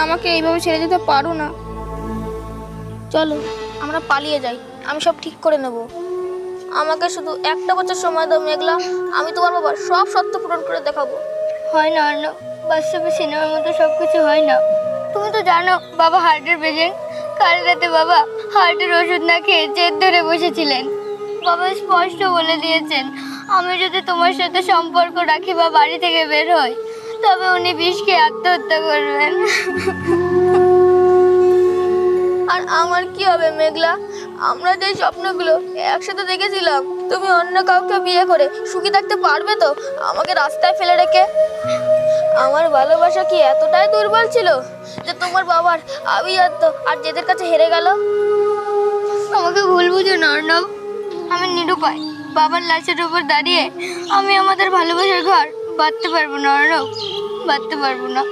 আমাকে এইভাবে ছেড়ে যেতে পারো না। চলো আমরা পালিয়ে যাই, আমি সব ঠিক করে নেব। আমাকে শুধু একটা বছর সময় দাও মেঘলা, আমি তোমার বাবার সব সত্য পূরণ করে দেখাবো। হয় না অর্ণব, বাস্তবে সিনেমার মতো সব কিছু হয় না। তুমি তো জানো বাবা হার্টের পেশেন্ট। কাল রাতে বাবা হার্টের ওষুধ না খেয়ে জেদ ধরে বসেছিলেন। বাবা স্পষ্ট বলে দিয়েছেন, আমি যদি তোমার সাথে সম্পর্ক রাখি বা বাড়ি থেকে বের হই, তবে উনি বিষ খেয়ে আত্মহত্যা করবেন। আর আমার কি হবে মেঘলা? আমরা যে স্বপ্নগুলো একসাথে দেখেছিলাম, তুমি অন্য কাউকে বিয়ে করে সুখী থাকতে পারবে তো আমাকে রাস্তায় ফেলে রেখে? আমার ভালোবাসা কি এতটাই দুর্বল ছিল যে তোমার বাবার আভিজাত্য আর জেদের কাছে হেরে গেল? আমাকে ভুল বুঝো না অর্ণব, আমি নিরুপায়। বাবার লাশের উপর দাঁড়িয়ে আমি আমাদের ভালোবাসার ঘর বাঁধতে পারবো না অর্ণব, বাঁধতে পারবো না।